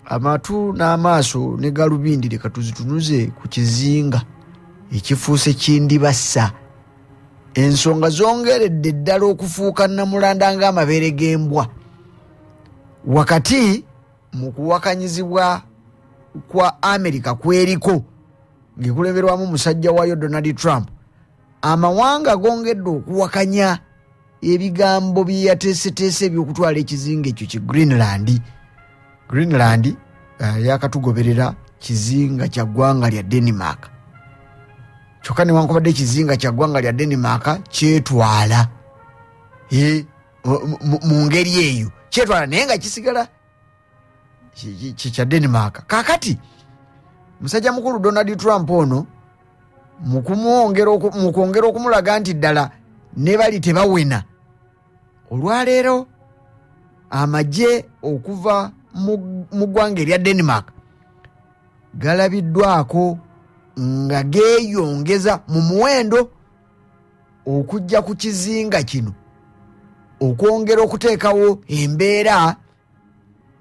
amatu n'amaaso ne galubindi leka tuzitunuze ku kizinga ekifuuse kindibassa. Ensonga zongeredde ddala okufuuka namulanda ng'amabeere g'embwa wakati mu kuwakanyizibwa kwa Amerika kweriko ng'ekulemberwamu musajja waayo Donald Trump. Amawanga gongedde okuwakanya ebigambo bye yateeseteese eby'okutwala ekizinga ekyo ki Greenland yakatugoberera kizinga kya ggwanga lya Denmark. Kyokka newankubadde ekizinga kya ggwanga lya Denmark kyetwala mu ngeri eyo kyetwala naye nga kisigala kya Denmark. Kakati musajja mukulu Donald Trump ono mu kwongera okumulaga nti ddala ne bali tebawena, olwaleero amagye okuva mu ggwanga erya Denmark galabiddwako nga geeyongeza mu muwendo okujja ku kizinga kino okwongera okuteekawo embeera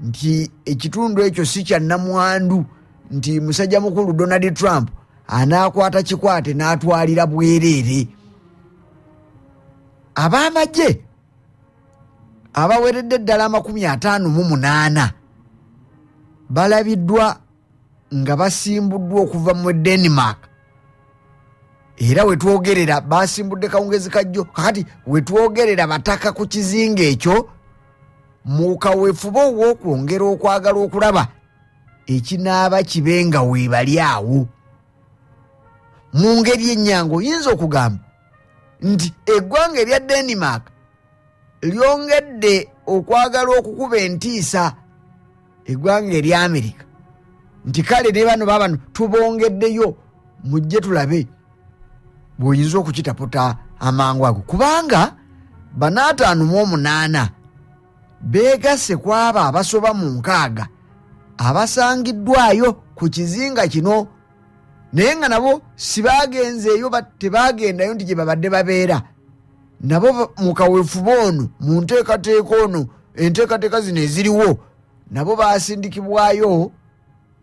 nti ekitundu ekyo si kya nnamwandu, nti musajja mukulu Donald Trump anaakwata kikwate n'atwalira bwereere. Ab'amagye abaweredde ddala 58 balabiddwa nga basimbuddwa okuva mu Denmark, era wetwogerera basimbudde kawungezi kajjo. Kakati wetwogerera bataka ku kizinga ekyo mu kaweefuba ow'okwongera okwagala okulaba ekinaaba kibenga weebali awo. Mu ngeri ennyango oyinza okugamba nti eggwanga erya Denmark lyongedde okwagala okukuba entiisa eggwanga erya Amerika nti kale ne bano babano tubongeddeyo mujje tulabe bw'oyinza okukitaputa amangu ago, kubanga 58 beegasse ku abo abasoba mu 6 abasangiddwayo ku kizinga kino, naye nga nabo sibaagenzeeyo tebaagendayo nti gye babadde babeera. Nabo mu kaweefuba ono mu nteekateeka ono enteekateeka zino eziriwo nabo baasindikibwayo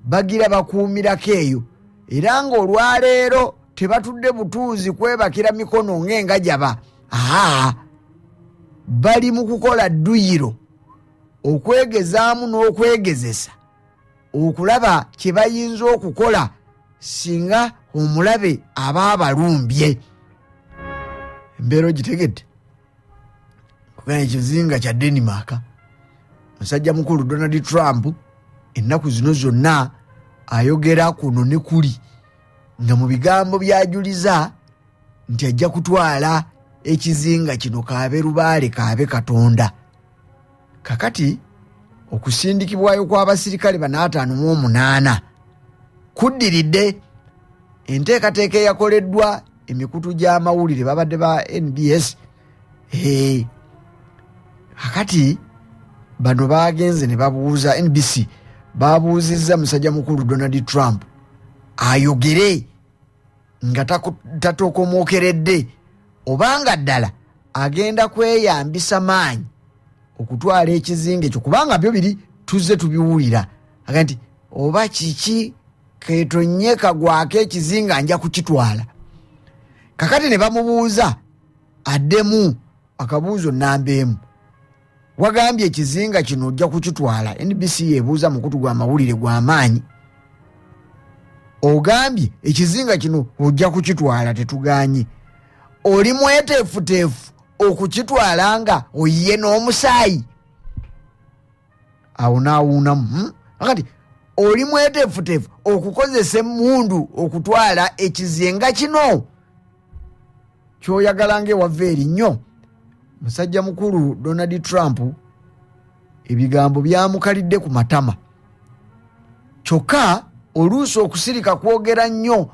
bagira bakuumirako eyo, era ng'olwaleero tebatudde butuuzi kwebakira mikono ng'engajaba. Bali mu kukola dduyiro okwegezaamu n'okwegezesa okulaba kye bayinza okukola singa omulabe aba abalumbye. Embeera ogitegedde kugana ekizinga kya Denmark. Musajja mukulu Donald Trump ennaku zino zonna ayogera kuno ne kuli nga mu bigambo byajuliza nti ajja kutwala ekizinga kino kaabe lubaale kaabe Katonda. Kakati okusindikibwayo kw'abasirikale 58 kuddiridde enteekateeka eyakoleddwa emikutu gy'amawulire babadde ba NBS. Kakati bano bagenze ne babuuza NBC babuuzizza musajja mukulu Donald Trump ayogere nga tatokookeredde obanga ddala agenda kweyambisa maanyi okutwala ekizinga ekyo, kubanga byo biri tuzze tubiwulira aga nti oba kiki ketonye kagwako ekizinga nja kukitwala. Kakati ne bamubuuza addemu akabuuzo namba emu, wagambye ekizinga kino ojja kukitwala. NBC yebuuza mukutu gwa mawulire gw'amaanyi, ogambye ekizinga kino ojja kukitwala, tetuganye, oli mweteefuteefu okukitwala nga oyiye n'omusaayi? Awo naawuunamu. Akati oli mweteefuteefu okukozesa emmundu okutwala ekizinga kino? Kyoyagala ng'ewava erinnya. Musajja mukulu Donald Trump ebigambo byamukalidde ku matama, kyokka oluusi okusirika kwogera nnyo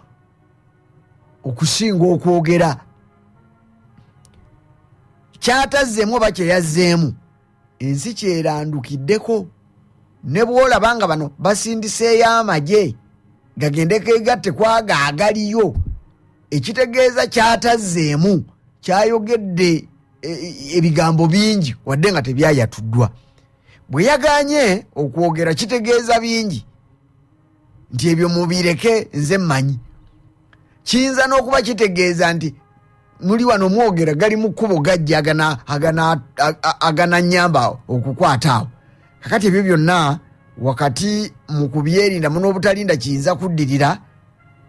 okusinga okwogera. Kyatazzeemu oba kyeyazzeemu ensi kyerandukiddeko, ne bw'olaba nga bano basindiseeyo amagye gagende keegatte kwaga agaliyo, ekitegeeza kyatazzeemu kyayogedde ebigambo bingi wadde nga tebyayatuddwa. bwe yaganye okwogera kitegeeza bingi nti ebyo mubireke nze mmanyi. Kiyinza n'okuba kitegeeza nti muli wano mwogera gali mu kkubo gajja agana nnyamba okukwata awo. Kakati ebyo byonna wakati mu kubyerinda muno obutalinda kiyinza kuddirira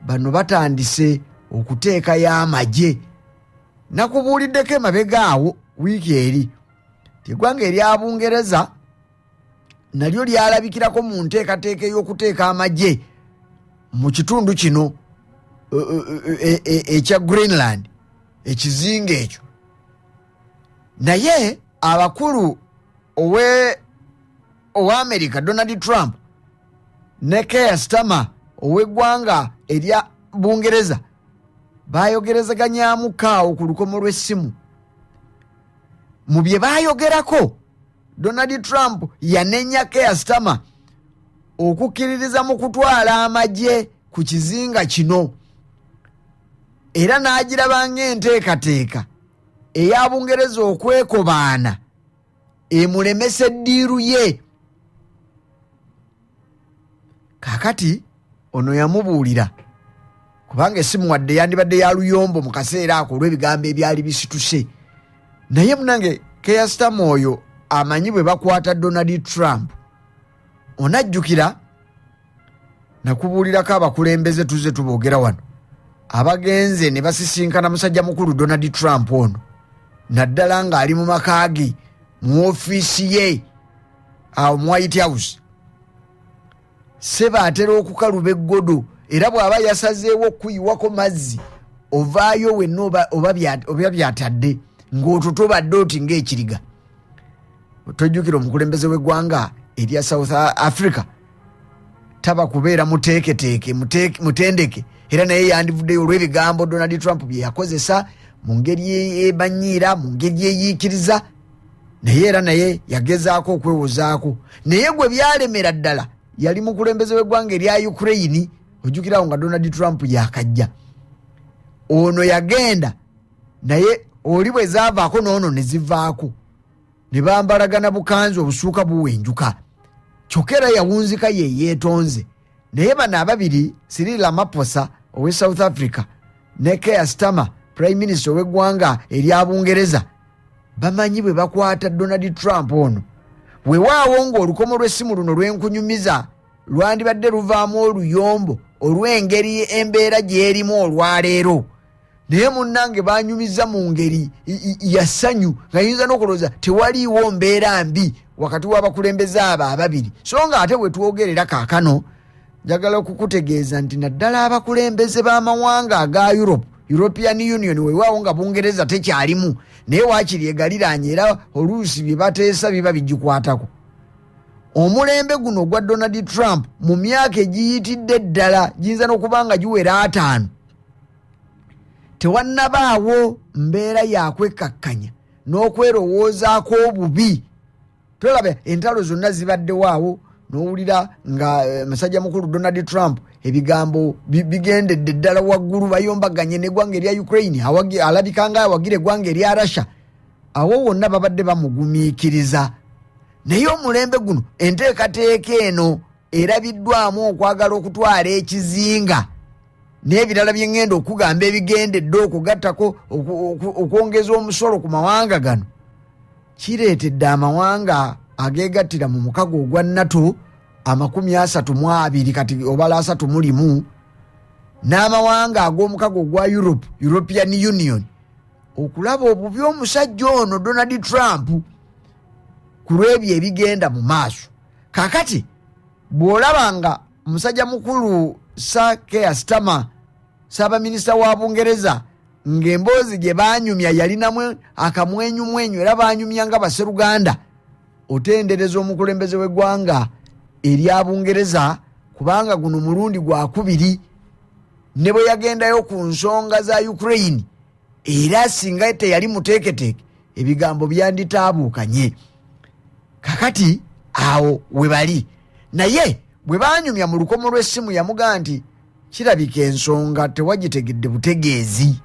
bano batandise okuteekayo amagye. Nakubuuliddeko emabega awo wiiki eri eggwanga erya Bungereza nalyo lyalabikirako mu nteekateeka ey'okuteeka amagye mu kitundu kino ekya Greenland, ekizinga ekyo. Naye abakulu owa America Donald Trump ne Keir Starmer ow'eggwanga erya Bungereza bayogerezaganyaamu kaawo ku lukomo lw'essimu. Mu bye bayogerako Donald Trump yanenya Keir Starmer okukkiririza mu kutwala amagye ku kizinga kino era n'agiraba ng'enteekateeka eya Bungereza okwekobaana emulemesa eddiiru ye. Kakati ono yamubuulira kubanga essimu wadde yandibadde ya luyombo mu kaseera ako olw'ebigambo ebyali bisituse. Naye munange Keir Starmer oyo amanyi bwe bakwata Donald Trump. Onajjukira nakubuulirako abakulembeze tuze tuboogera wano abagenze ne basisinkana musajja mukulu Donald Trump ono naddala ng'ali mu maka ge mu ofiisi ye awo mu White House. Seba atera okukaluba eggodo era bw'aba yasazeewo okuyiwako mazzi ovaayo wenna oba byatadde ng'ototobadde oti ng'ekiriga. Tojjukira omukulembeze w'eggwanga erya South Africa taba kubeera muteeketeeke mutendeke era naye yandivuddeyo olw'ebigambo Donald Trump bye yakozesa mu ngeri ebanyiira mu ngeri eyiikiriza. Naye era naye yagezaako okwewozaako naye gwe byalemera ddala yali mukulembeze w'eggwanga erya Ukraine. Ojjukirawo nga Donald Trump yakajja ono yagenda naye oli bwe zaavaako n'ono ne zivaako ne bambalagana bukanzi obusuuka buwenjuka. Kyokera yawunzika ye yeetonze. Naye bano ababiri Cyril Ramaphosa owe South Africa ne Keir Starmer Prime Minister w'eggwanga erya Bungereza bamanyi bwe bakwata Donald Trump ono. Weewaawo ng'olukomo lw'essimu luno lw'enkunyumiza lwandibadde luvaamu oluyombo olw'engeri embeera gy'erimu olwaleero. Naye munnange banyumiza mu ngeri ya ssanyu nga yinza n'okulowooza tewaliiwo mbeera mbi wakati w'abakulembeze abo ababiri. So nga ate bwe twogerera kaakano njagala okukutegeeza nti naddala abakulembeze b'amawanga aga European Union weewaawo nga Bungereza tekyalimu naye waakiri egaliraanye era oluusi bye bateesa biba bigikwatako. Omulembe guno ogwa Donald Trump mu myaka egiyitidde ddala giyinza n'okuba nga giwera 5 tewannabaawo mbeera yakwekkakkanya n'okwerowoozaako obubi. Tolaba entalo zonna zibaddewaawo n'owulira nga musajja mukulu Donald Trump ebigambo bigendedde ddala waggulu bayombaganye n'eggwanga erya Ukraine alabika nga awagira eggwanga erya Russia. Awo wonna babadde bamugumiikiriza. Naye omulembe guno enteekateeka eno erabiddwamu okwagala okutwala ekizinga n'ebirala bye ŋŋenda okugamba ebigendedde okugattako okwongeza omusolo ku mawanga gano. Kireetedde amawanga ageegattira mu mukago ogwa NATO 32 kati obala 31 n'amawanga ag'omukago ogwa European Union okulaba obubi omusajja ono Donald Trump ku lw'ebyo ebigenda mu maaso. Kakati bw'olaba nga omusajja mukulu Keir Starmer Ssaabaminisita wa Bungereza ng'emboozi gye baanyumya yalinamu akamwenyumwenyu era baanyumya nga Basseruganda, otendereza omukulembeze w'eggwanga erya Bungereza kubanga guno mulundi gwa kubiri ne bwe yagendayo ku nsonga za Ukraine era singa teyali muteeketeeke ebigambo byanditaabuukanye. Kakati awo we bali. Naye bwe baanyumya mu lukomo lw'essimu yamugaa nti kirabika ensonga tewagitegedde butegeezi.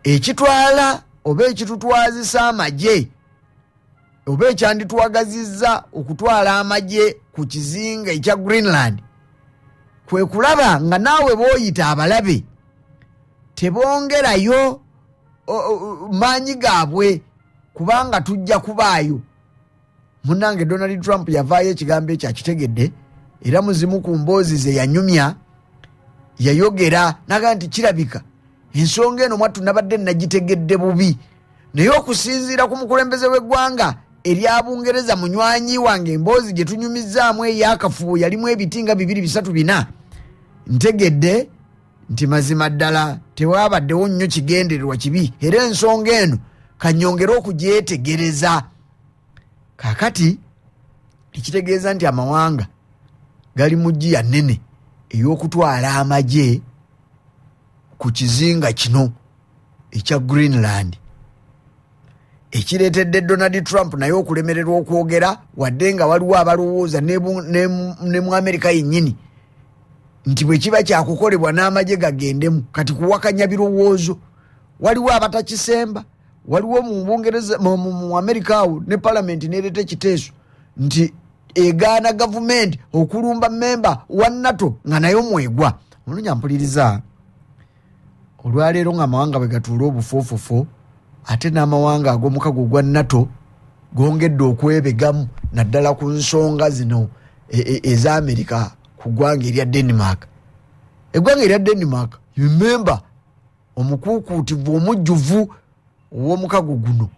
Ekitwala oba ekitutwazisa amagye oba ekyanditwagazizza okutwala amagye ku kizinga ekya Greenland kwe kulaba nga naawe booyita abalabe tebongerayo maanyi gaabwe kubanga tujja kubaayo. Munnange Donald Trump yavaayo ekigambo ekyo akitegedde era muzimu ku mboozi ze yanyumya yayogera naga nti kirabika ensonga eno mwattu nabadde nagitegedde bubi naye okusinziira ku mukulembeze w'eggwanga erya Bungereza munywanyi wange emboozi gye tunyumizzaamu ey'akafubo yalimu ebitinga 2-3-4 ntegedde nti mazima ddala tewabaddewo nnyo kigendererwa kibi era ensonga eno kanyongera okugyetegereza. Kakati ekitegeeza nti amawanga gali mu jjiya nnene ey'okutwala amagye ku kizinga kino ekya Greenland ekireetedde Donald Trump naye okulemererwa okwogera wadde nga waliwo abalowooza ne mu Amerika yennyini nti bwe kiba kyakukolebwa n'amagye gagendemu kati kuwakanya birowoozo. Waliwo abatakisemba, waliwo mu Bungereza mu Amerika awo ne Parliament neereeta ekiteeso nti egaana gavumenti okulumba memba wa NATO nga nayo mwegwa. Ono mpuliriza olwaleero ng'amawanga bwe gatuula obufoofofo ate n'amawanga ag'omukago gwa NATO gongedde okwebegamu naddala ku nsonga zino eza Amerika ku ggwanga erya Denmark. Eggwanga erya Denmark memba omukuukuutivu omujjuvu ow'omukago guno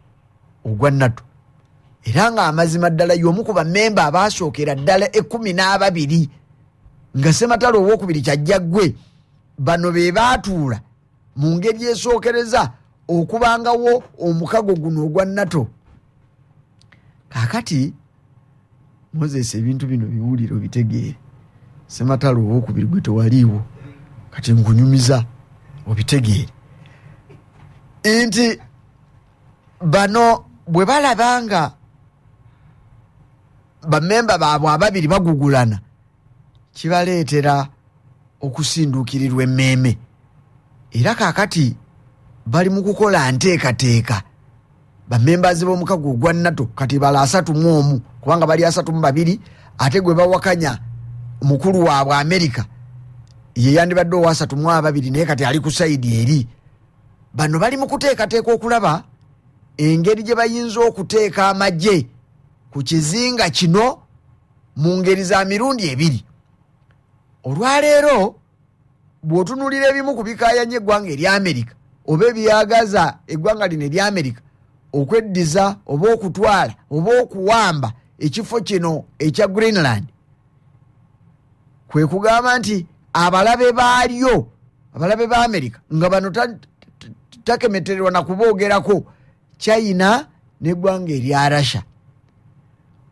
ogwa NATO era nga amazima ddala y'omu ku bammemba abaasookera ddala 12 nga Ssematalo owookubiri Kyajjaggwe bano be baatuula mu ngeri esookereza okubangawo omukago guno ogwa NATO. Kaakati Moses ebintu bino biwulire obitegeere. Ssematalo owookubiri gwe tewaliiwo kati nkunyumiza obitegeere nti bano bwe balabanga bammemba baabwe ababiri bagugulana kibaleetera okusinduukirirwa emmeeme era kaakati bali mu kukola nteekateeka bammembazi b'omukago ogwa NATO kati bala 31 kubanga bali 32 ate gwe bawakanya mukulu waabwe Amerika ye yandibadde owa 32 naye kati ali ku sayidi eri. Bano bali mu kuteekateeka okulaba engeri gye bayinza okuteeka amagye ku kizinga kino mu ngeri za mirundi 2. Olwaleero bw'otunuulira ebimu ku bikaayanya eggwanga erya Amerika oba ebyagaza eggwanga lino erya Amerika okweddiza oba okutwala oba okuwamba ekifo kino ekya Greenland kwe kugamba nti abalabe baalyo abalabe ba Amerika nga bano takemetererwa na kuboogerako China n'eggwanga erya Russia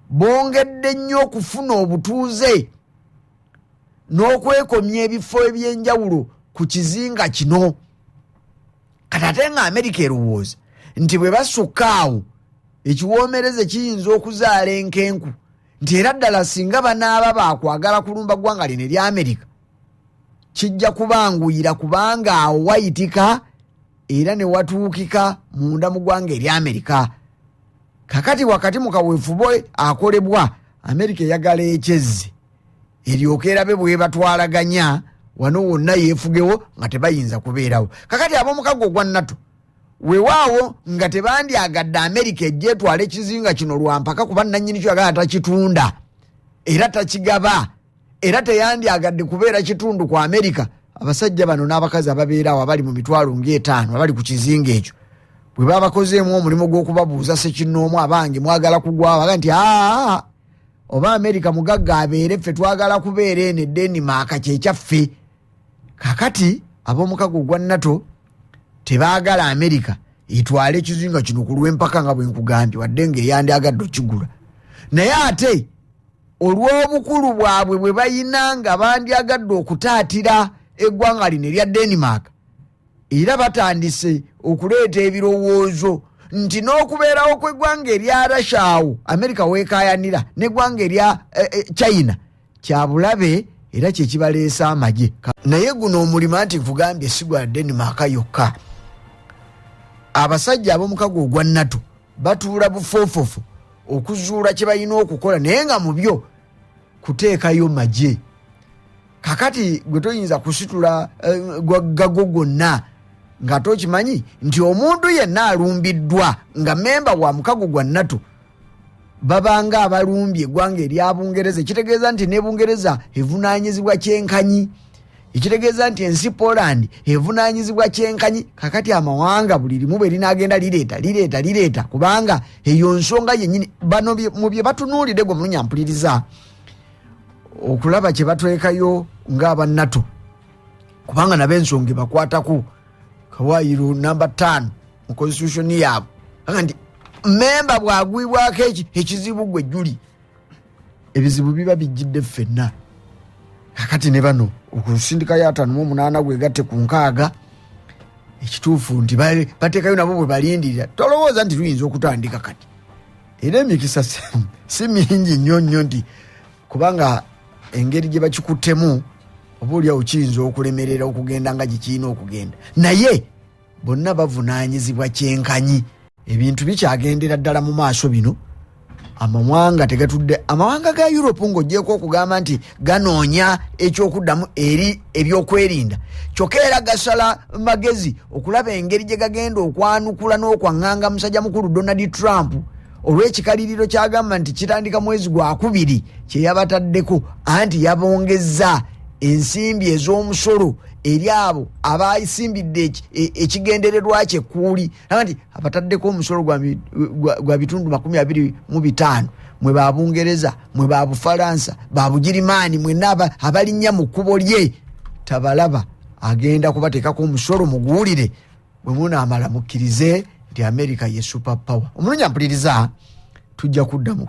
bongedde nnyo okufuna obutuuze n'okwekomya ebifo eby'enjawulo ku kizinga kino. Kati ate nga Amerika erowooza nti bwe basukka awo ekiwoomereze kiyinza okuzaala enkenku nti era ddala singa banaaba baakwagala kulumba ggwanga lino erya Amerika kijja kubanguyira kubanga awo wayitika era ne watuukika munda mu ggwanga erya Amerika. Kakati wakati mu kaweefubo akolebwa Amerika eyagala ekyezze eryoka erabe bwe batwalaganya wano wonna yeefugewo nga tebayinza kubeerawo. Kakati ab'omukago ogwa NATO weewaawo nga tebandyagadde Amerika ejja etwala ekizinga kino lwampaka kuba nannyini kyo yagala takitunda era takigaba era teyandyagadde kubeera kitundu ku Amerika. Abasajja bano n'abakazi ababeerawo abali mu mitwalo ng'etaano abali ku kizinga ekyo bwe babakozeemu omulimu gw'okubabuuza sekinnoomu abange mwagala kugwawo aga nti oba Amerika mugagga abeere ffe twagala kubeera eno Denmark kyekyaffe. Kakati ab'omukago gwa NATO tebaagala Amerika etwale ekizinga kino ku lw'empaka nga bwe nkugambye wadde ng'eyandyagadde okigula naye ate olw'obukulu bwabwe bwe bayina nga bandyagadde okutaatira eggwanga lino erya Denmark era batandise okuleeta ebirowoozo nti n'okubeerawo kw'eggwanga erya Russia awo Amerika weekaayanira n'eggwanga erya China kyabulabe era kyekibaleesa amagye. Naye guno omulimu anti nkugambye si gwa Denmark yokka. Abasajja ab'omukago ogwa NATO batuula bufoofofo okuzuula kye balina okukola naye nga mu byo kuteekayo magye. Kakati gwe toyinza kusitula gago gonna nga tokimanyi nti omuntu yenna alumbiddwa nga memba wa mukago gwa NATO babanga abalumbye eggwanga erya Bungereza. Ekitegeeza nti ne Bungereza evunaanyizibwa kyenkanyi, ekitegeeza nti ensi Poland evunaanyizibwa kyenkanyi. Kakati amawanga buli limu bwe linaagenda lireeta kubanga eyo nsonga yennyini bano mu bye batunuulidde gwe mulunyampuliriza okulaba kye batwekayo ng'aba NATO kubanga nabo ensonga bakwatako Kawairo namba 5 mu constitution yaabwe nti memba bwagwibwako ekizibu gwe juli ebizibu biba bijjidde ffenna. Kakati ne bano okusindika ya 5 gwe gatte ku 6 ekituufu nti bateekayo nabo bwe balindirira tolowooza nti tuyinza okutandika kati era emikisa si mingi nnyo nti kubanga engeri gye bakikuttemu oba oliawo kiyinza okulemerera okugenda nga gikiina okugenda naye bonna bavunaanyizibwa kyenkanyi. Ebintu bikyagendera ddala mu maaso bino amawanga tegatudde amawanga ga Europe ng'ogyeko okugamba nti ganoonya ekyokuddamu eri ebyokwerinda kyokka era gasala magezi okulaba engeri gye gagenda okwanukula n'okwaŋŋanga musajja mukulu Donald Trump olw'ekikaliriro kyagamba nti kitandika mwezi gwa 2 kye yabataddeko anti yabongezza ensimbi ez'omusolo eri abo abayisimbidde ekigendererwa kye kuuli nti abataddeko omusolo gwa bitundu 25 mwe ba Bungereza mwe ba Bufalansa ba Bugirimaani mwenna abalinnya mu kkubo lye tabalaba agenda kubateekako omusolo muguwulire bwe munaamala mukkirize nti America ye super power. Omulunyampuliriza tujja kudda mu